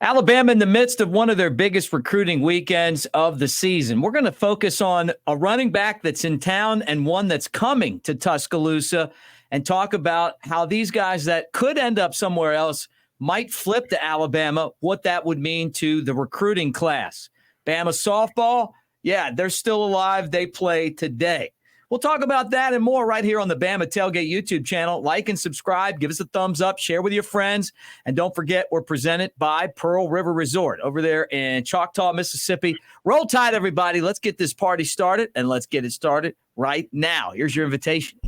Alabama in the midst of one of their biggest recruiting weekends of the season. We're going to focus on a running back that's in town and one that's coming to Tuscaloosa and talk about how these guys that could end up somewhere else might flip to Alabama, what that would mean to the recruiting class. Bama softball, yeah, they're still alive. They play today. We'll talk about that and more right here on the Bama Tailgate YouTube channel. Like and subscribe. Give us a thumbs up. Share with your friends. And don't forget, we're presented by Pearl River Resort over there in Choctaw, Mississippi. Roll Tide, everybody. Let's get this party started, and let's get it started right now. Here's your invitation.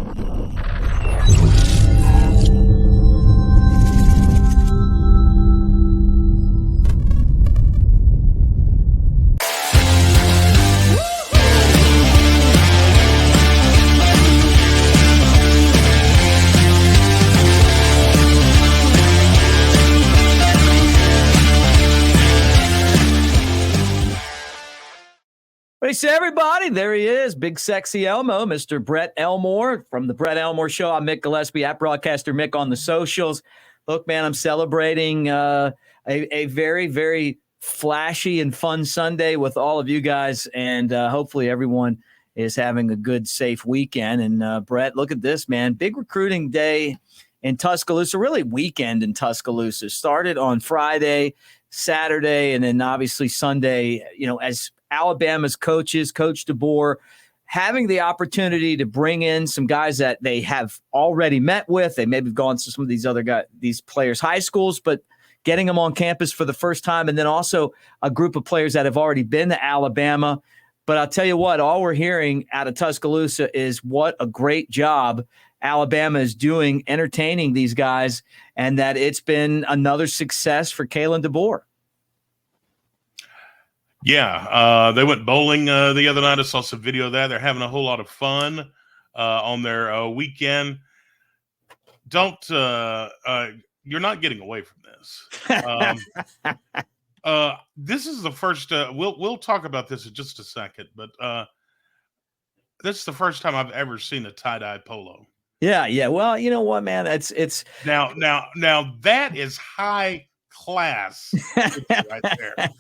Hey, everybody, there he is, big sexy Elmo, Mr. Brett Elmore from the Brett Elmore Show. I'm Mick Gillespie at Broadcaster Mick on the socials. Look, man, I'm celebrating a very, very flashy and fun Sunday with all of you guys, and hopefully everyone is having a good, safe weekend. And Brett, look at this, man, big recruiting day in Tuscaloosa, really weekend in Tuscaloosa. Started on Friday, Saturday, and then obviously Sunday, as Alabama's coaches, Coach DeBoer, having the opportunity to bring in some guys that they have already met with. They maybe have gone to some of these other guys, these players' high schools, but getting them on campus for the first time. And then also a group of players that have already been to Alabama. But I'll tell you what, all we're hearing out of Tuscaloosa is what a great job Alabama is doing entertaining these guys, and that it's been another success for Akylin Dear. Yeah, they went bowling the other night. I saw some video of that. They're having a whole lot of fun on their weekend. You're not getting away from this. This is the first. We'll talk about this in just a second, but this is the first time I've ever seen a tie-dye polo. Yeah. Well, you know what, man? It's now that is high class right there.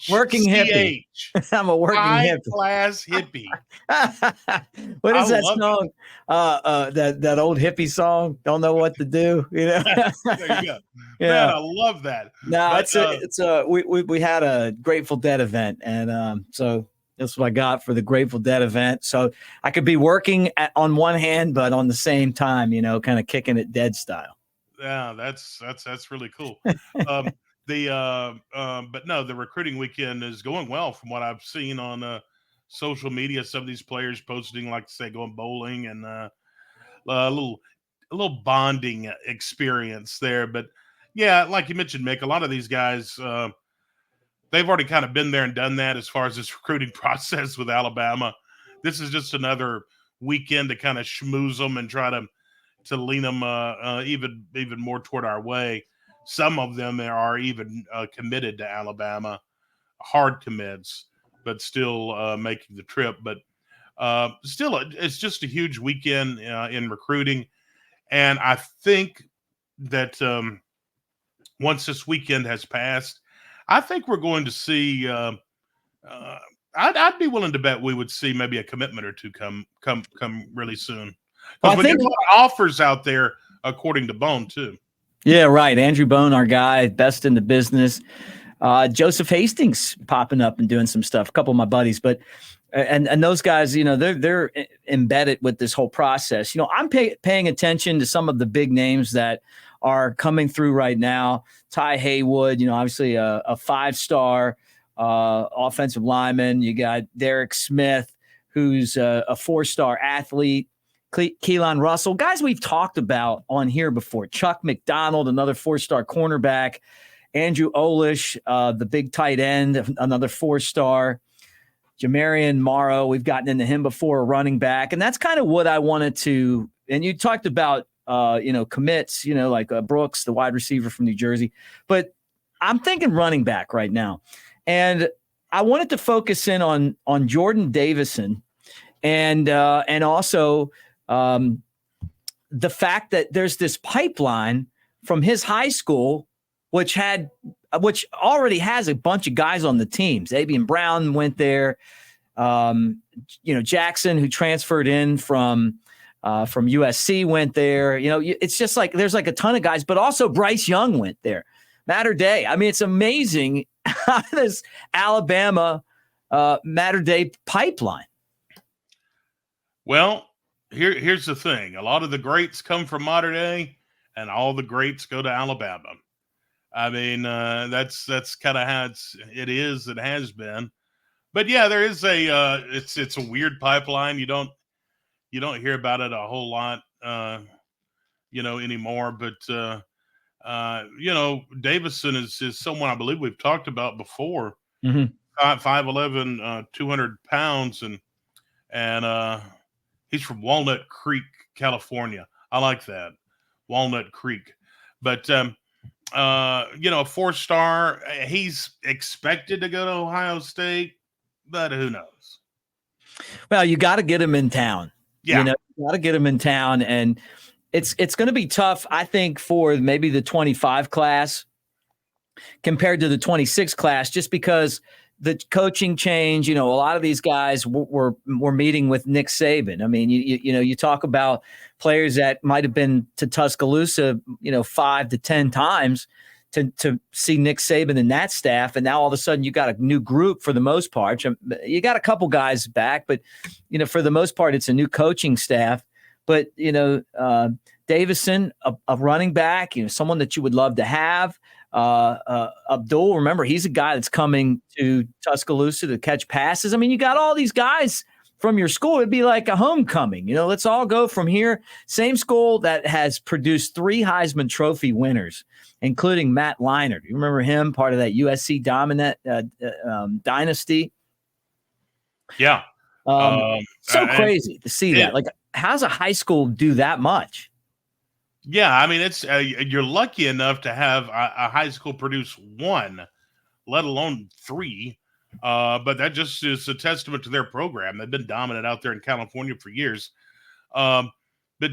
Working hippie. I'm a working hippie. Class hippie. What is that song? That old hippie song? Don't know what to do. There you go. Yeah, man, I love that. No, we had a Grateful Dead event, and so that's what I got for the Grateful Dead event. So I could be working on one hand, but on the same time, kind of kicking it Dead style. Yeah, that's really cool. But no, the recruiting weekend is going well from what I've seen on social media. Some of these players posting, like say, going bowling and a little bonding experience there. But yeah, like you mentioned, Mick, a lot of these guys, they've already kind of been there and done that as far as this recruiting process with Alabama. This is just another weekend to kind of schmooze them and try to lean them even more toward our way. Some of them are even committed to Alabama, hard commits, but still making the trip. But still, it's just a huge weekend in recruiting. And I think that once this weekend has passed, I think we're going to see I'd be willing to bet we would see maybe a commitment or two come really soon. Because we get a lot of offers out there, according to Bone, too. Yeah, right. Andrew Bone, our guy, best in the business. Joseph Hastings popping up and doing some stuff. A couple of my buddies, but and those guys, they're embedded with this whole process. I'm paying attention to some of the big names that are coming through right now. Ty Haywood, obviously a 5-star offensive lineman. You got Derek Smith, who's a 4-star athlete. Keelan Russell, guys we've talked about on here before. Chuck McDonald, another 4-star cornerback. Andrew Olish, the big tight end, another 4-star. Jamarian Morrow, we've gotten into him before, a running back. And that's kind of what I wanted to – and you talked about, commits, like Brooks, the wide receiver from New Jersey. But I'm thinking running back right now. And I wanted to focus in on Jordon Davison and also – the fact that there's this pipeline from his high school which already has a bunch of guys on the teams. Abian Brown went there. Jackson, who transferred in from USC, went there. It's just like there's like a ton of guys, but also Bryce Young went there. Matter Day. I mean, it's amazing how this Alabama Matter Day pipeline. Well, here's the thing. A lot of the greats come from Mater Day, and all the greats go to Alabama. I mean, that's kind of how it has been. But yeah, there is it's a weird pipeline. You don't hear about it a whole lot, anymore. But Davison is someone I believe we've talked about before. Mm-hmm. 5'11", 200 pounds, and he's from Walnut Creek, California. I like that, Walnut Creek. But a 4-star. He's expected to go to Ohio State, but who knows? Well, you got to get him in town. Yeah, you got to get him in town, and it's going to be tough, I think, for maybe the 25 class compared to the 26 class, just because the coaching change. A lot of these guys were meeting with Nick Saban. I mean, you talk about players that might have been to Tuscaloosa, 5 to 10 times to see Nick Saban and that staff, and now all of a sudden you got a new group for the most part. You got a couple guys back, but for the most part it's a new coaching staff. But Davison, a running back, someone that you would love to have. Abdul, remember, he's a guy that's coming to Tuscaloosa to catch passes. I mean, you got all these guys from your school. It'd be like a homecoming. Let's all go from here. Same school that has produced 3 Heisman Trophy winners, including Matt Leinart. You remember him, part of that USC dominant dynasty? Yeah. Crazy to see that. Like, how's a high school do that much? Yeah, I mean, it's you're lucky enough to have a high school produce 1, let alone 3. But that just is a testament to their program. They've been dominant out there in California for years. But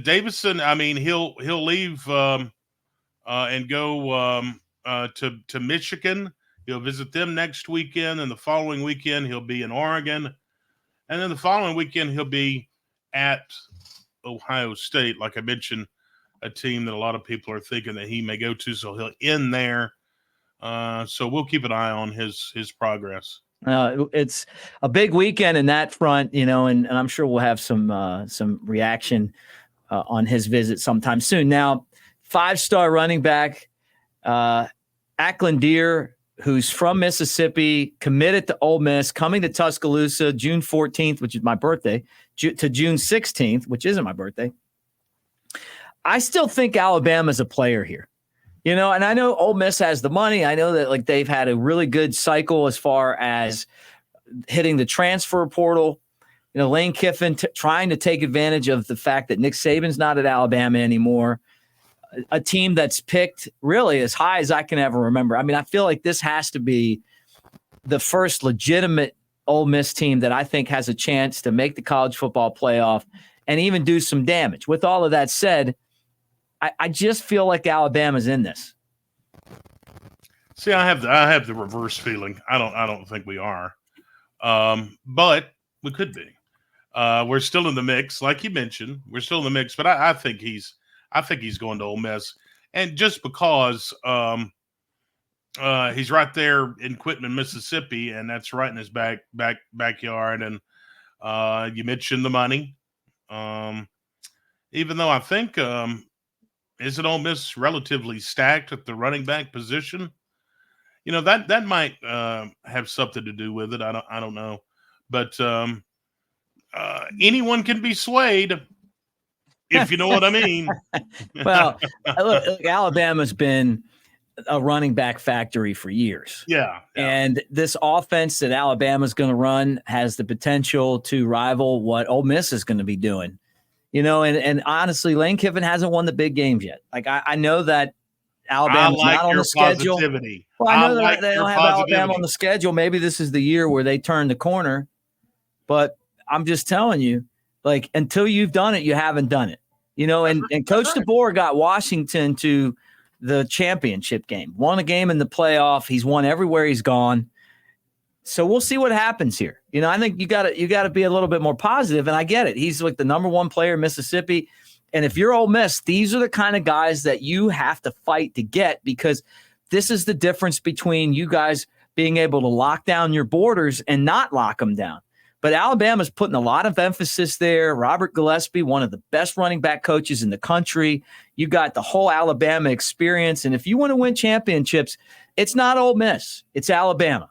Davison, I mean, he'll leave and go to Michigan. He'll visit them next weekend, and the following weekend he'll be in Oregon, and then the following weekend he'll be at Ohio State, like I mentioned, a team that a lot of people are thinking that he may go to. So he'll end there. So we'll keep an eye on his progress. It's a big weekend in that front, and I'm sure we'll have some reaction on his visit sometime soon. Now, 5-star running back Akylin Dear, who's from Mississippi, committed to Ole Miss, coming to Tuscaloosa June 14th, which is my birthday, to June 16th, which isn't my birthday. I still think Alabama's a player here. And I know Ole Miss has the money. I know that they've had a really good cycle as far as hitting the transfer portal. Lane Kiffin trying to take advantage of the fact that Nick Saban's not at Alabama anymore. A team that's picked really as high as I can ever remember. I mean, I feel like this has to be the first legitimate Ole Miss team that I think has a chance to make the college football playoff and even do some damage. With all of that said, I just feel like Alabama's in this. See, I have the reverse feeling. I don't think we are, but we could be. We're still in the mix, like you mentioned. We're still in the mix, but I think he's going to Ole Miss, and just because he's right there in Quitman, Mississippi, and that's right in his backyard. And you mentioned the money, even though I think. Isn't Ole Miss relatively stacked at the running back position? That might have something to do with it. I don't know, but anyone can be swayed, if you know what I mean. Well, look, Alabama's been a running back factory for years. Yeah. And this offense that Alabama's going to run has the potential to rival what Ole Miss is going to be doing. And honestly, Lane Kiffin hasn't won the big games yet. Like, I know that Alabama's not on the schedule. Positivity. Well, I know that they don't have Alabama on the schedule. Maybe this is the year where they turn the corner. But I'm just telling you, until you've done it, you haven't done it. And Coach DeBoer got Washington to the championship game, won a game in the playoff. He's won everywhere he's gone. So we'll see what happens here. I think you got to be a little bit more positive, and I get it. He's like the number one player in Mississippi. And if you're Ole Miss, these are the kind of guys that you have to fight to get, because this is the difference between you guys being able to lock down your borders and not lock them down. But Alabama's putting a lot of emphasis there. Robert Gillespie, one of the best running back coaches in the country. You got the whole Alabama experience. And if you want to win championships, it's not Ole Miss. It's Alabama.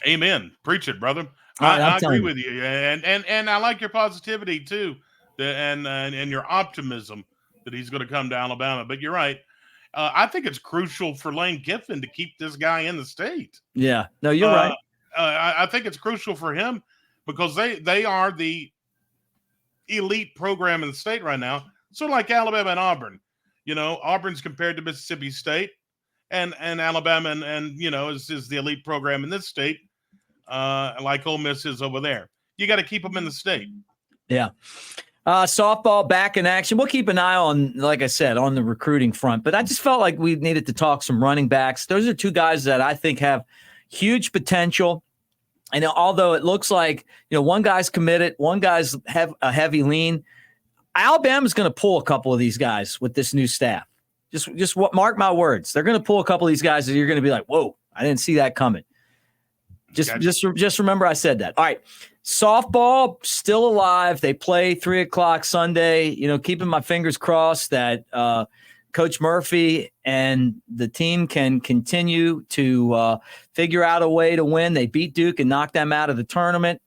Amen. Preach it, brother. Right, I agree with you. And I like your positivity too, and your optimism that he's going to come to Alabama. But you're right. I think it's crucial for Lane Kiffin to keep this guy in the state. Yeah. No, you're right. I think it's crucial for him because they are the elite program in the state right now. So like Alabama and Auburn, Auburn's compared to Mississippi State, and Alabama and is the elite program in this state, like Ole Miss is over there. You got to keep them in the state. Yeah. Softball back in action. We'll keep an eye on, like I said, on the recruiting front. But I just felt like we needed to talk some running backs. Those are two guys that I think have huge potential. And although it looks like, one guy's committed, one guy's have a heavy lean, Alabama's going to pull a couple of these guys with this new staff. Just mark my words. They're going to pull a couple of these guys that you're going to be like, whoa, I didn't see that coming. Just remember I said that. All right. Softball still alive. They play 3:00 Sunday, keeping my fingers crossed that Coach Murphy and the team can continue to figure out a way to win. They beat Duke and knocked them out of the tournament.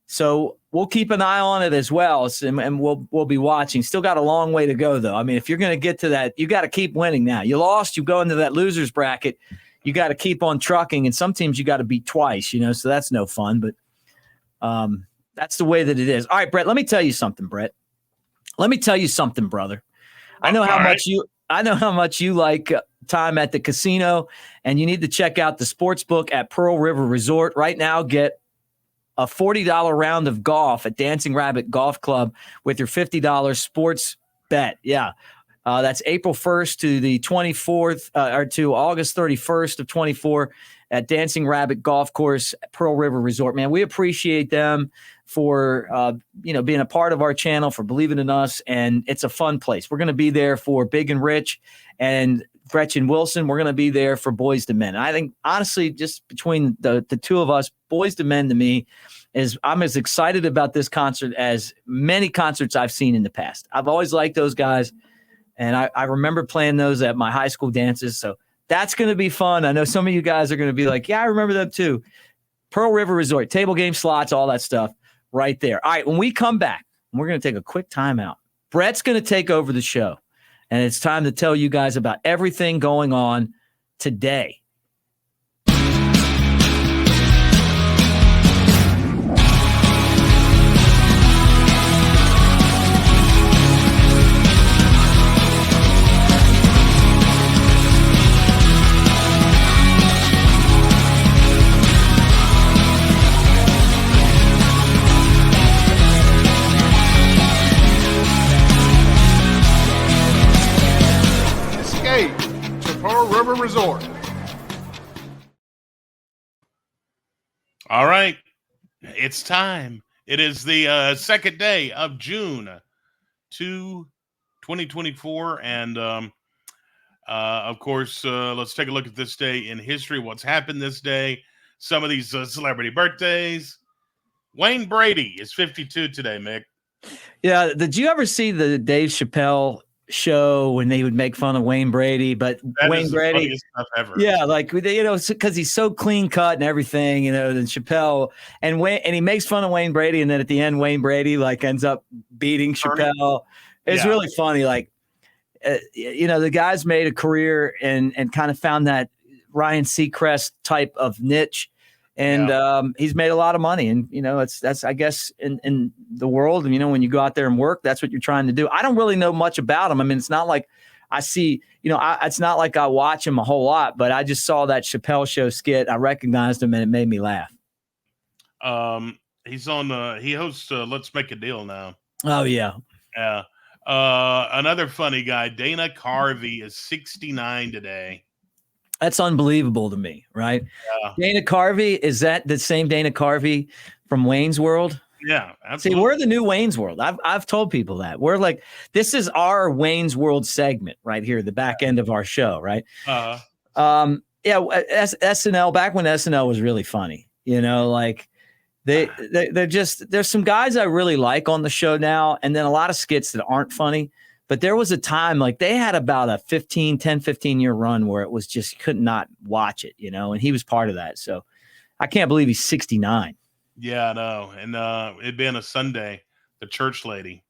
So we'll keep an eye on it as well, and we'll be watching. Still got a long way to go, though. I mean, if you're going to get to that, you got to keep winning now. You lost, you go into that losers bracket. You got to keep on trucking, and some teams you got to beat twice, so that's no fun. But that's the way that it is. All right, Brett, let me tell you something, Brett. Let me tell you something, brother. I know how much you like time at the casino, and you need to check out the sports book at Pearl River Resort. Right now, get a $40 round of golf at Dancing Rabbit Golf Club with your $50 sports bet. Yeah. That's April 1st to the 24th, or to August 31st of 24 at Dancing Rabbit Golf Course at Pearl River Resort. Man, we appreciate them for being a part of our channel, for believing in us, and it's a fun place. We're going to be there for Big and Rich and Gretchen Wilson. We're going to be there for Boys to Men. I think, honestly, just between the two of us, Boys to Men to me I'm as excited about this concert as many concerts I've seen in the past. I've always liked those guys, and I remember playing those at my high school dances. So that's going to be fun. I know some of you guys are going to be like, yeah, I remember them too. Pearl River Resort, table game slots, all that stuff right there. All right, when we come back, we're going to take a quick timeout. Brett's going to take over the show, and it's time to tell you guys about everything going on today. To Pearl River Resort. All right, it's time. It is the second day of June 2024, and of course, let's take a look at this day in history. What's happened this day? Some of these celebrity birthdays. Wayne Brady is 52 today, Mick. Yeah, did you ever see the Dave Chappelle show when they would make fun of Wayne Brady? But that Wayne is the Brady, funniest stuff ever. Yeah, like because he's so clean cut and everything, then Chappelle and he makes fun of Wayne Brady, and then at the end, Wayne Brady ends up beating Chappelle. It's really funny. The guy's made a career and kind of found that Ryan Seacrest type of niche. And he's made a lot of money, and that's I guess in the world, when you go out there and work, that's what you're trying to do. I don't really know much about him. I mean, it's not like I see, it's not like I watch him a whole lot, but I just saw that Chappelle show skit. I recognized him, and it made me laugh. He's on. He hosts Let's Make a Deal now. Oh yeah, yeah. Another funny guy, Dana Carvey, is 69 today. That's unbelievable to me, right? Dana Carvey, is that the same Dana Carvey from Wayne's World? Yeah, absolutely. See, we're the new Wayne's World. I've told people that. We're like, this is our Wayne's World segment right here, the back end of our show, right? SNL, back when SNL was really funny, like they're just, there's some guys I really like on the show now, and then a lot of skits that aren't funny. But there was a time, like, they had about a 15 year run where it was just, could not watch it, and he was part of that. So I can't believe he's 69. Yeah, I know. And it being a Sunday, the church lady.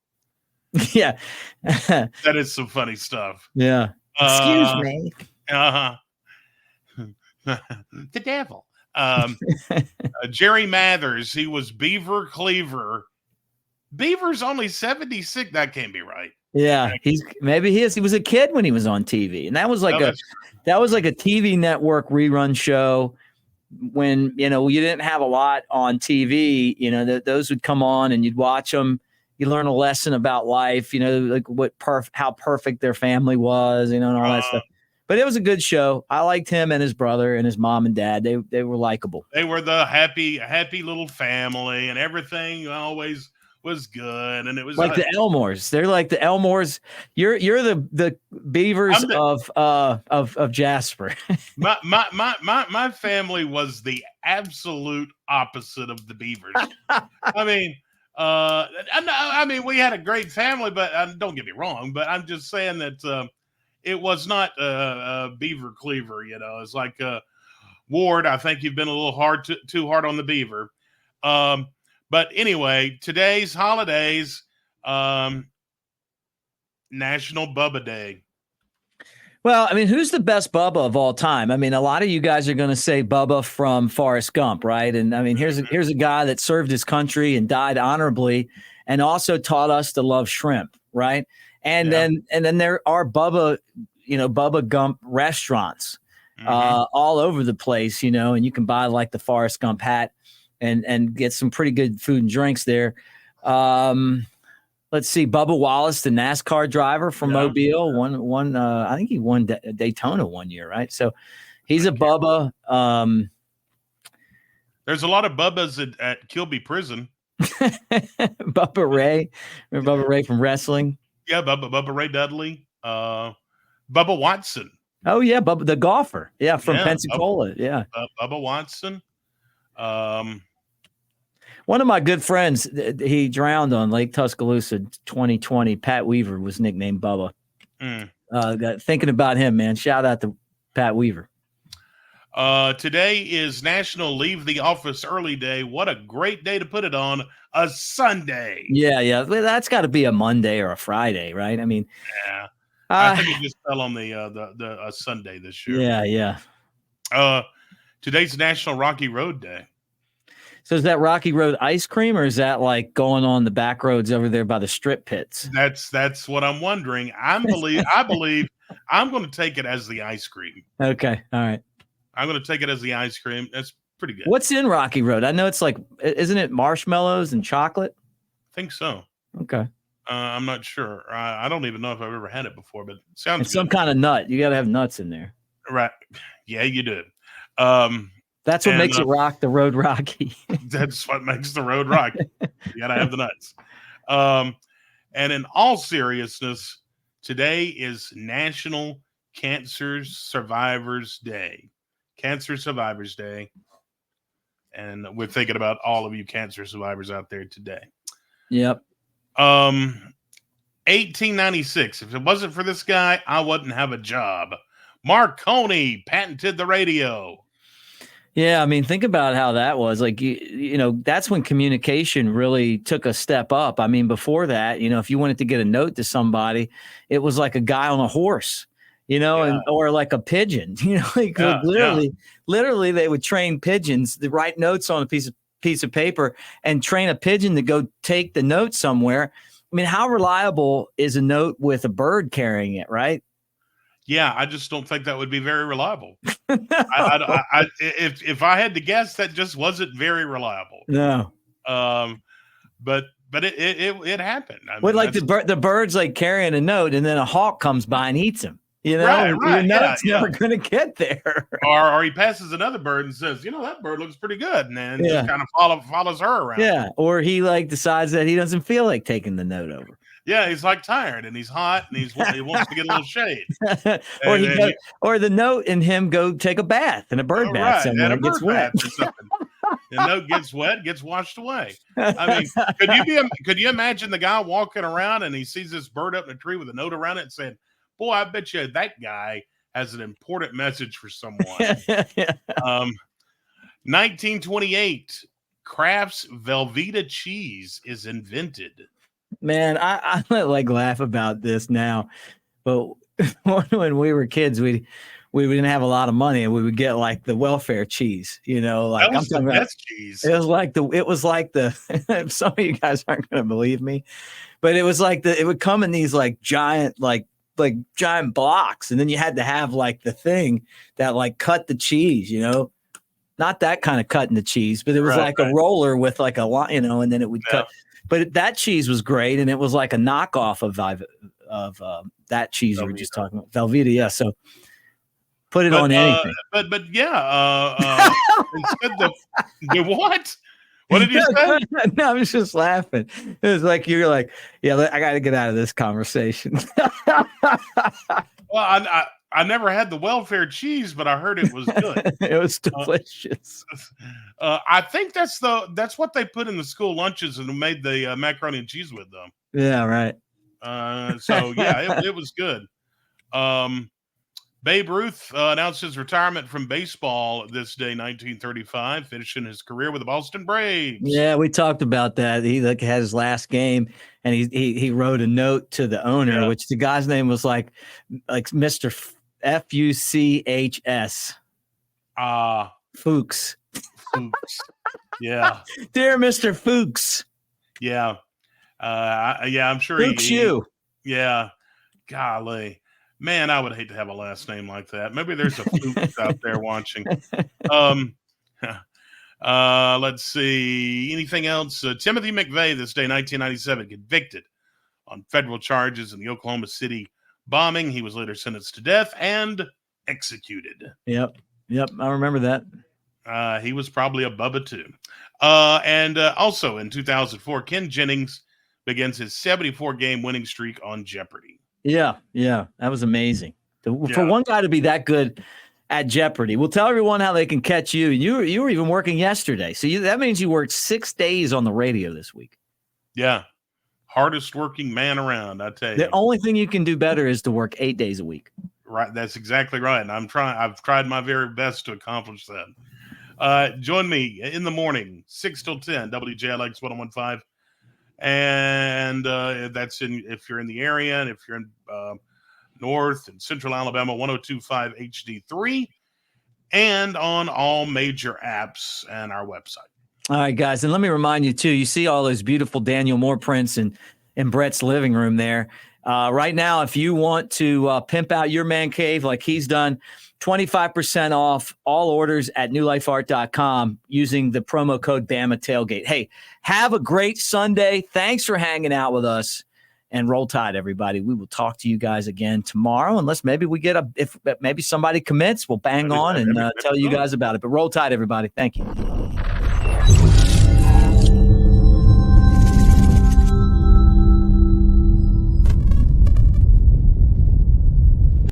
Yeah. That is some funny stuff. Yeah. Excuse me. The devil. Jerry Mathers, he was Beaver Cleaver. Beaver's only 76. That can't be right. Yeah, he was a kid when he was on TV, and that was like a TV network rerun show when you didn't have a lot on TV. Those would come on and you'd watch them. You learn a lesson about life. Like how perfect their family was. And all that stuff. But it was a good show. I liked him and his brother and his mom and dad. They were likable. They were the happy little family, and everything always was good. And it was like the Elmores. They're like the Elmores. You're the Beavers of Jasper. my family was the absolute opposite of the Beavers. I mean, we had a great family, but don't get me wrong. But I'm just saying that it was not Beaver Cleaver. It's like Ward. I think you've been a little too hard on the Beaver. But anyway, today's holidays, National Bubba Day. Well, I mean, who's the best Bubba of all time? I mean, a lot of you guys are going to say Bubba from Forrest Gump, right? And I mean, here's a guy that served his country and died honorably, and also taught us to love shrimp, right? And then there are Bubba Gump restaurants all over the place, and you can buy like the Forrest Gump hat and get some pretty good food and drinks there. Let's see, Bubba Wallace, the NASCAR driver from Mobile, won. I think he won Daytona one year, right? So he's a Bubba. There's a lot of Bubbas at Kilby Prison. Bubba Ray, remember Bubba Ray from wrestling? Yeah, Bubba Ray Dudley. Bubba Watson. Oh yeah, Bubba the golfer. Yeah, from Pensacola. Bubba Watson. One of my good friends, he drowned on Lake Tuscaloosa 2020. Pat Weaver was nicknamed Bubba. Thinking about him, man. Shout out to Pat Weaver. Today is National Leave the Office Early Day. What a great day to put it on, a Sunday. Yeah. That's got to be a Monday or a Friday, right? I mean, yeah. I think it just fell on the Sunday this year. Yeah. Today's National Rocky Road Day. So is that Rocky Road ice cream, or is that like going on the back roads over there by the strip pits? That's what I'm wondering. I believe I'm going to take it as the ice cream. Okay. All right. I'm going to take it as the ice cream. That's pretty good. What's in Rocky Road? I know it's like, isn't it marshmallows and chocolate? I think so. Okay. I'm not sure. I don't even know if I've ever had it before, but it sounds it's good. Some kind of nut. You got to have nuts in there. Right. Yeah, you do. That's what makes it rock the road rocky. That's what makes the road rocky. You got to have the nuts. And in all seriousness, today is National Cancer Survivors Day. Cancer Survivors Day. And we're thinking about all of you cancer survivors out there today. Yep. 1896. If it wasn't for this guy, I wouldn't have a job. Marconi patented the radio. Yeah, I mean, think about how that was. Like, you know, that's when communication really took a step up. I mean, before that, you know, if you wanted to get a note to somebody, it was like a guy on a horse, you know, or like a pigeon, you know, like literally they would train pigeons to write notes on a piece of paper and train a pigeon to go take the note somewhere. I mean, how reliable is a note with a bird carrying it, right? Yeah, I just don't think that would be very reliable. If I had to guess, that just wasn't very reliable. No. But but it happened. I mean, With like the bird's like carrying a note, and then a hawk comes by and eats him. You know, your note's never going to get there. Or he passes another bird and says, that bird looks pretty good, and then just kind of follows her around. Yeah, or he like decides that he doesn't feel like taking the note over. Yeah, he's like tired and he's hot and he wants to get a little shade. Or the note and him go take a bath in a bird bath somewhere and it gets wet. The note gets wet, gets washed away. I mean, could you imagine the guy walking around and he sees this bird up in a tree with a note around it and saying, "Boy, I bet you that guy has an important message for someone." 1928, Kraft's Velveeta cheese is invented. Man, I like laugh about this now, but when we were kids, we didn't have a lot of money, and we would get like the welfare cheese. Like that was the best cheese. It was like the. Some of you guys aren't going to believe me, but it was like it would come in these like giant giant blocks, and then you had to have like the thing that like cut the cheese. Not that kind of cutting the cheese, but it was like a roller with like a line, and then it would cut. But that cheese was great, and it was like a knockoff of that cheese we were just talking about, Velveeta. Yeah, so put it on anything. But yeah, instead the what? What did you say? No, I was just laughing. It was like you're like, yeah, I got to get out of this conversation. Well, I never had the welfare cheese, but I heard it was good. It was delicious. I think that's what they put in the school lunches and made the macaroni and cheese with them. Yeah, right. So yeah, it was good. Babe Ruth announced his retirement from baseball this day, 1935, finishing his career with the Boston Braves. Yeah, we talked about that. He had his last game, and he wrote a note to the owner, which the guy's name was like Mr. Fuchs. Fuchs. Yeah. Dear Mr. Fuchs. Yeah. I'm sure Fuchs you. Yeah. Golly. Man, I would hate to have a last name like that. Maybe there's a Fuchs out there watching. Let's see. Anything else? Timothy McVeigh this day, 1997, convicted on federal charges in the Oklahoma City bombing. He was later sentenced to death and executed. Yep. I remember that. He was probably a Bubba too. And also in 2004, Ken Jennings begins his 74-game winning streak on Jeopardy. Yeah. That was amazing. For one guy to be that good at Jeopardy. We'll tell everyone how they can catch you. You were even working yesterday. So that means you worked 6 days on the radio this week. Yeah. Hardest working man around, I tell you. The only thing you can do better is to work 8 days a week. Right. That's exactly right. And I've tried my very best to accomplish that. Join me in the morning, 6 till 10, WJLX 101.5. And that's if you're in the area, and if you're in North and Central Alabama, 102.5 HD3, and on all major apps and our website. All right, guys. And let me remind you, too, you see all those beautiful Daniel Moore prints in Brett's living room there. Right now, if you want to pimp out your man cave like he's done, 25% off all orders at newlifeart.com using the promo code Bama Tailgate. Hey, have a great Sunday. Thanks for hanging out with us. And roll tide, everybody. We will talk to you guys again tomorrow, unless maybe we get if maybe somebody commits, we'll bang on and tell you guys about it. But roll tide, everybody. Thank you.